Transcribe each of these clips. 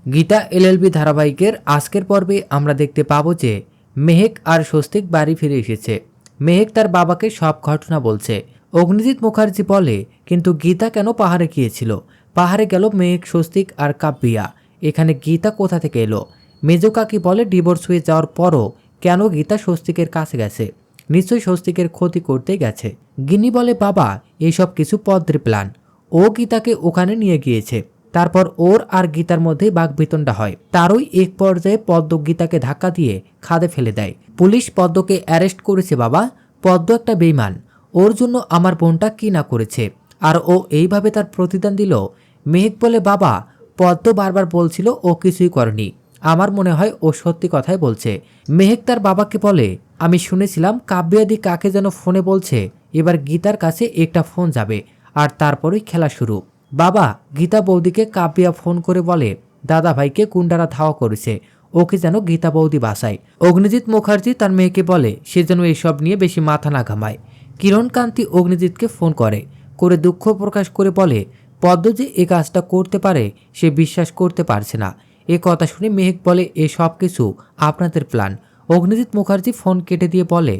Gita LLB ধারাবাহিকের আজকের পর্বে আমরা দেখতে পাবো যে মেহেক আর স্বস্তিক বাড়ি ফিরে এসেছে। মেহেক তার বাবাকে সব ঘটনা বলছে। অগ্নিজিৎ মুখার্জি বলে, কিন্তু গীতা কেন পাহাড়ে গিয়েছিল? পাহাড়ে গেল মেহেক, স্বস্তিক আর কাব্যিয়া। এখানে গীতা কোথা থেকে এলো? মেজো কাকি বলে, ডিভোর্স হয়ে যাওয়ার পরও কেন গীতা স্বস্তিকের কাছে গেছে? নিশ্চয়ই স্বস্তিকের ক্ষতি করতে গেছে। গিন্নি বলে, বাবা এইসব কিছু পদ্মের প্ল্যান। ও গীতাকে ওখানে নিয়ে গিয়েছে। তারপর ওর আর গীতার মধ্যে বাকবিতণ্ডা হয়। তারই এক পর্যায়ে পদ্ম গীতাকে ধাক্কা দিয়ে খাদে ফেলে দেয়। পুলিশ পদ্মকে অ্যারেস্ট করেছে বাবা। পদ্ম একটা বেইমান। ওর জন্য আমার বোনটা কি না করেছে, আর ও এইভাবে তার প্রতিদান দিল। মেহেক বলে, বাবা পদ্ম বারবার বলছিল ও কিছুই করেনি। আমার মনে হয় ও সত্যি কথাই বলছে। মেহেক তার বাবাকে বলে, আমি শুনেছিলাম কাব্যাদি কাকে যেন ফোনে বলছে এবার গীতার কাছে একটা ফোন যাবে, আর তারপরেই খেলা শুরু। বাবা, গীতা বৌদিকে কাব্যিয়া ফোন করে বলে দাদা ভাইকে গুন্ডারা ধাওয়া করেছে, ওকে যেন গীতা বৌদি বাসায়। অগ্নিজিৎ মুখার্জি তার মেয়েকে বলে সে যেন এইসব নিয়ে বেশি মাথা না ঘামায়। কিরণকান্তি অগ্নিজিৎকে ফোন করে দুঃখ প্রকাশ করে বলে, পদ্ম যে এই কাজটা করতে পারে সে বিশ্বাস করতে পারছে না। এ কথা শুনে মেহেক বলে, এ সব কিছু আপনাদের প্ল্যান। অগ্নিজিৎ মুখার্জি ফোন কেটে দিয়ে বলে,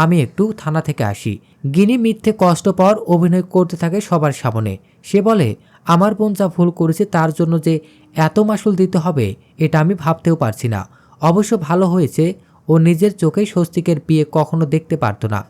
আমি একটু থানা থেকে আসি। গিনি মিথ্যে কষ্ট পাওয়ার অভিনয় করতে থাকে সবার সামনে। সে বলে, আমার বোন যা ভুল করেছে তার জন্য যে এত মাসুল দিতে হবে এটা আমি ভাবতেও পারছি না। অবশ্য ভালো হয়েছে ও নিজের চোখেই স্বস্তিকের বিয়ে কখনো দেখতে পারত না।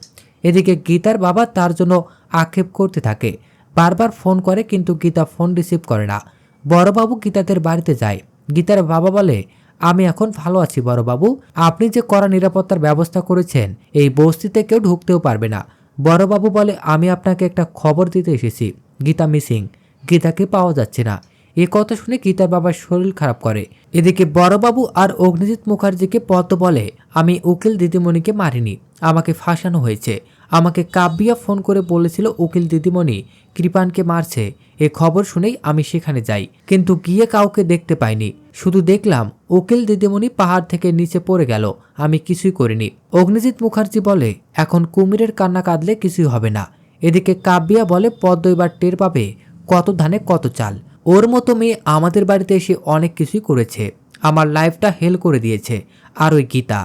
এদিকে গীতার বাবা তার জন্য আক্ষেপ করতে থাকে। বারবার ফোন করে কিন্তু গীতা ফোন রিসিভ করে না। বড়বাবু গীতাদের বাড়িতে যায়। গীতার বাবা বলে, আমি এখন ভালো আছি বড়বাবু। আপনি যে কড়া নিরাপত্তার ব্যবস্থা করেছেন এই বস্তিতে কেউ ঢুকতেও পারবে না। বড়বাবু বলে, আমি আপনাকে একটা খবর দিতে এসেছি। গীতা মিসিং, গীতাকে পাওয়া যাচ্ছে না। এ কথা শুনে গীতার বাবার শরীর খারাপ করে। এদিকে বড়বাবু আর অগ্নিজিৎ মুখার্জিকে পদ্ম বলে, আমি উকিল দিদিমণিকে মারিনি, আমাকে ফাঁসানো হয়েছে। আমাকে কাব্যিয়া ফোন করে বলেছিল উকিল দিদিমণি কৃপানকে মারছে। এ খবর শুনেই আমি সেখানে যাই, কিন্তু গিয়ে কাউকে দেখতে পাইনি। শুধু দেখলাম উকিল দিদিমণি পাহাড় থেকে নিচে পড়ে গেল, আমি কিছুই করিনি। অগ্নিজিৎ মুখার্জি বলে, এখন কুমিরের কান্না কাঁদলে কিছুই হবে না। এদিকে কাব্যিয়া বলে, পদ্ম এবার টের পাবে কত ধানে কত চাল। ওর মতো মেয়ে আমাদের বাড়িতে এসে অনেক কিছুই করেছে, আমার লাইফটা হেল করে দিয়েছে। আর ওই গীতা,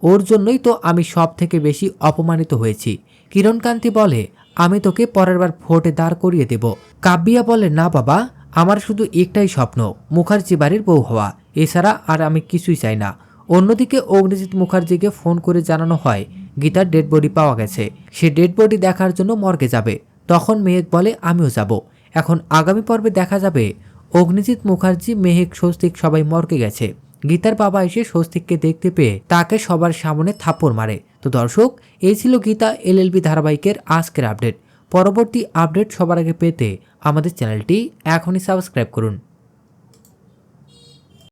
ওর জন্যই তো আমি সব থেকে বেশি অপমানিত হয়েছি। কিরণকান্তি বলে, আমি তোকে পরের বার ভোটে দাঁড় করিয়ে দেব। কাব্যিয়া বলে, না বাবা, আমার শুধু একটাই স্বপ্ন, মুখার্জি বাড়ির বউ হওয়া। এছাড়া আর আমি কিছুই চাই না। অন্যদিকে অগ্নিজিৎ মুখার্জিকে ফোন করে জানানো হয় গীতার ডেড বডি পাওয়া গেছে। সে ডেড বডি দেখার জন্য মর্গে যাবে। তখন মেহেক বলে, আমিও যাব। এখন আগামী পর্বে দেখা যাবে অগ্নিজিৎ মুখার্জি, মেহেক, স্বস্তিক সবাই মর্গে গেছে। গীতার বাবা এসে স্বস্তিককে দেখতে পেয়ে তাকে সবার সামনে থাপ্পড় মারে। তো দর্শক, এই ছিল গীতা এলএলবি ধারাবাহিকের আজকের আপডেট। পরবর্তী আপডেট সবার আগে পেতে আমাদের চ্যানেলটি এখনই সাবস্ক্রাইব করুন।